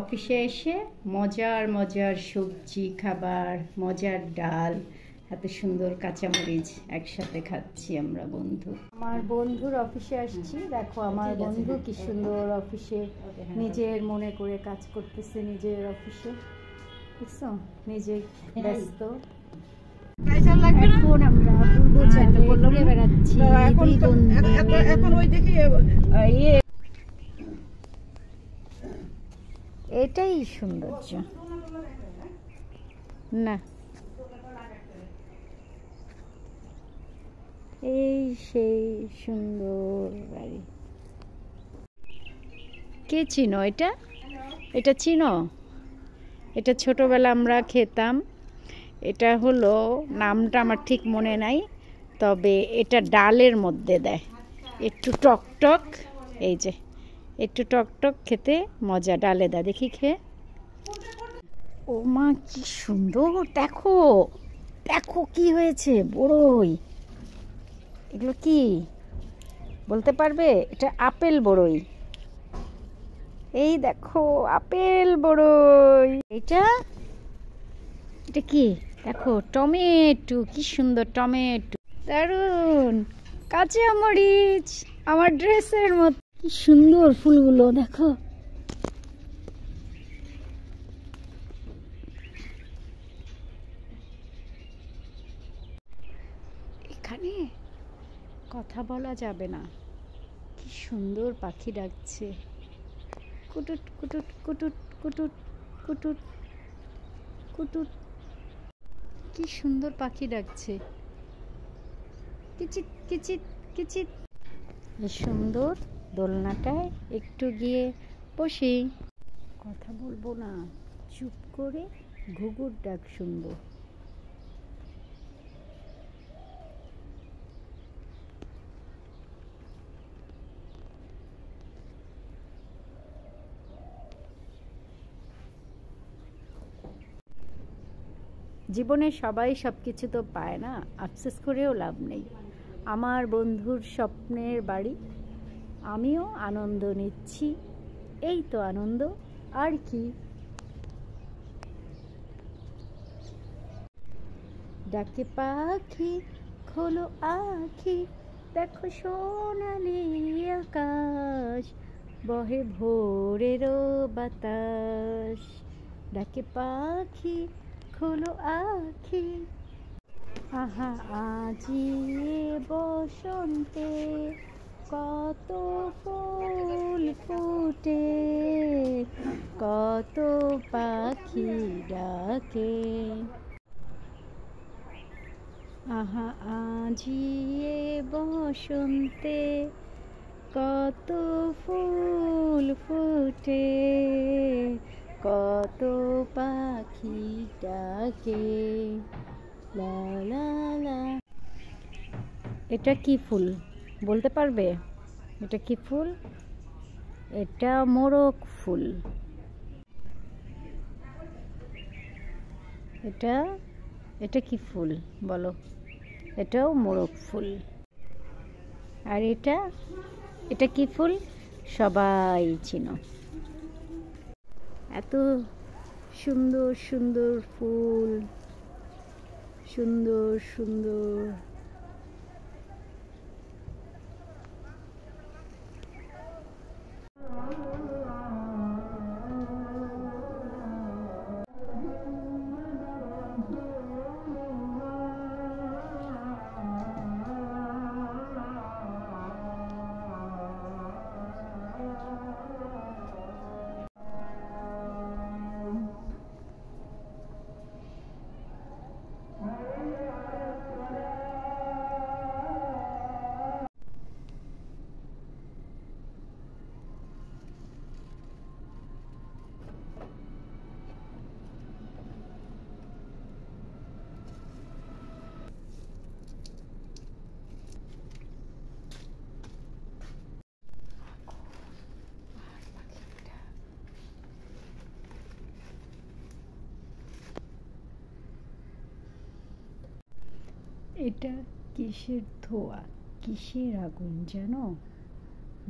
অফিসে এসে মজার মজার সবজি খাবার, মজার ডাল, এত সুন্দর কাঁচামরিচ একসাথে খাচ্ছি আমরা বন্ধু। আমার বন্ধুর অফিসে আসছি, দেখো আমার বন্ধু কি সুন্দর অফিসে নিজের মনে করে কাজ করতেছে, নিজের অফিসে দেখছো, নিজে ব্যস্ত। এখন আমরা পূর্ব চাঁদে ঘুরে বেড়াচ্ছি এখন ওই দেখি এটাই সৌন্দর্য না, এই সেই সুন্দর বাড়ি। কে চিনো এটা? এটা চিনো? এটা ছোটবেলা আমরা খেতাম। এটা হলো, নামটা আমার ঠিক মনে নাই, তবে এটা ডালের মধ্যে দেয়, একটু টক টক, এই যে একটু টক টক, খেতে মজা, ডালে দেয়। দেখি খেয়ে। ও মা কি সুন্দর, দেখো দেখো কি হয়েছে, বড়ই। এগুলো কি বলতে পারবে? এটা আপেল বড়ই, এই দেখো আপেল বড়ই। এটা এটা কি দেখো, টমেটো, কি সুন্দর টমেটো, দারুন। কাঁচা মরিচ আমার ড্রেসের মতো, কি সুন্দর ফুলগুলো দেখো। এখানে কথা বলা যাবে না, কি সুন্দর পাখি ডাকছে, কুটুট কুটুট কুটুট কুটুট কুটুট কুটুট, কি সুন্দর পাখি ডাকছে, কিচিট কিচিট কিচিট। সুন্দর দোলনাটায় একটু গিয়ে বসি, কথা বলবো না, চুপ করে ঘুঘুর ডাক শুনবো। জীবনে সবাই সব কিছু তো পায় না, আফসোস করেও লাভ নেই। আমার বন্ধুর স্বপ্নের বাড়ি, আমিও আনন্দ নিচ্ছি, এই তো আনন্দ, আর কি। ডাকে পাখি খোলো আখি, দেখো সোনালি আকাশ, বহে ভোরেরও বাতাস। ডাকে পাখি খোলো আখি, আহা আজি বসন্তে কত ফুল ফুটে, কত পাখি ডাকে। আহা আজি বসন্তে কত ফুল ফুটে, কত পাখি ডাকে, লা লা লা। এটা কি ফুল বলতে পারবে? এটা কি ফুল? এটা মোরগ ফুল। এটা এটা কি ফুল বলো? এটাও মোরগ ফুল। আর এটা এটা কি ফুল? সবাই চিনো। এত সুন্দর সুন্দর ফুল, সুন্দর সুন্দর। এটা কিসের ধোঁয়া, কিসের আগুন জানো?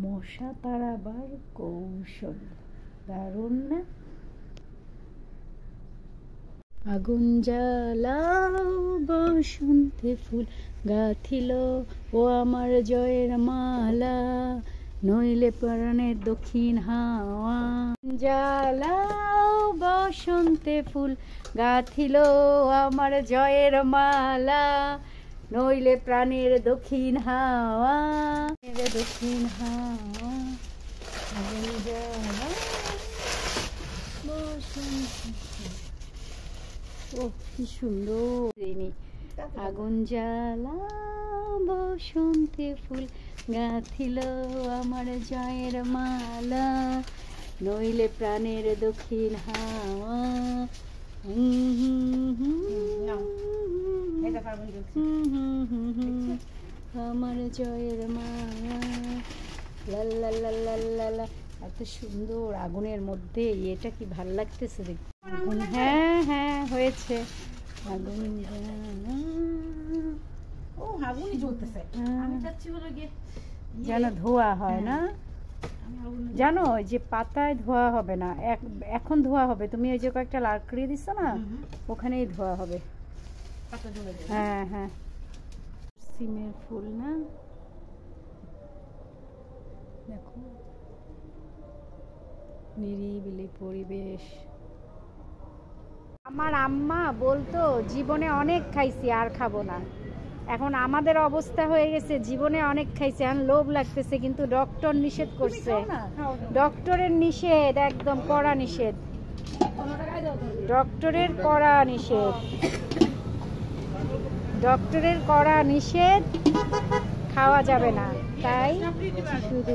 মশা তাড়াবার কৌশল, দারুণ না? আগুন জ্বালাও বসন্তে ফুল গাথিল ও আমার জয়ের মালা, নইলে প্রাণের দক্ষিণ হাওয়া। জ্বালাও বসন্তে ফুল গাথিল আমার জয়ের মালা, নইলে প্রাণের দক্ষিণ হাওয়া, দক্ষিণ হাওয়া। আগুন জ্বালাও বসন্তে ফুল, ও কি সুন্দর। আগুন জ্বালাও বসন্তে ফুল গাথিল আমার জয়ের মালা, নইলে প্রাণের দক্ষিণ হাওয়া। আমার জয়ের মালা, লাল্লা লাল্লা লাল্লা। এত সুন্দর আগুনের মধ্যে এটা কি ভাল লাগতেছে দেখতে। আগুন, হ্যাঁ হ্যাঁ হয়েছে। আগুন যেন ধোয়া হয় না, জানো ওই যে পাতায় ধোয়া হবে না, এখন ধোয়া হবে। তুমি ওই যে কয়েকটা লাকড়ি দিচ্ছ না, ওখানেই ধোয়া হবে। হ্যাঁ হ্যাঁ, সিমের ফুল না, দেখো নিরিবিলি পরিবেশ। আমার আম্মা বলতো জীবনে অনেক খাইছি আর খাবো না। এখন আমাদের অবস্থা হয়ে গেছে, জীবনে অনেক খাইছে, এখন লোভ লাগতেছে, কিন্তু ডক্টর নিষেধ করছে। ডক্টরের নিষেধ, একদম কড়া নিষেধ, ডক্টরের কড়া নিষেধ, ডক্টরের কড়া নিষেধ, খাওয়া যাবে না। তাই শুধু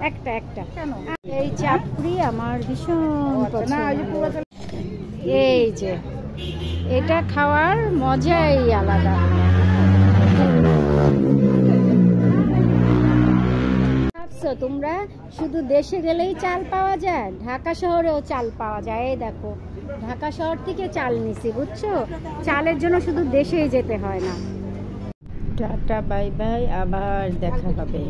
একটা একটা এই চাপড়ি আমার ভীষণ পছন্দ। এই যে এটা খাওয়ার মজাই আলাদা। ভাবছো তোমরা শুধু দেশে গেলেই চাল পাওয়া যায়? ঢাকা শহরেও চাল পাওয়া যায়। এই দেখো ঢাকা শহর থেকে চাল নিছি, বুঝছো? চালের জন্য শুধু দেশেই যেতে হয় না। টাটা বাই বাই, আবার দেখা হবে।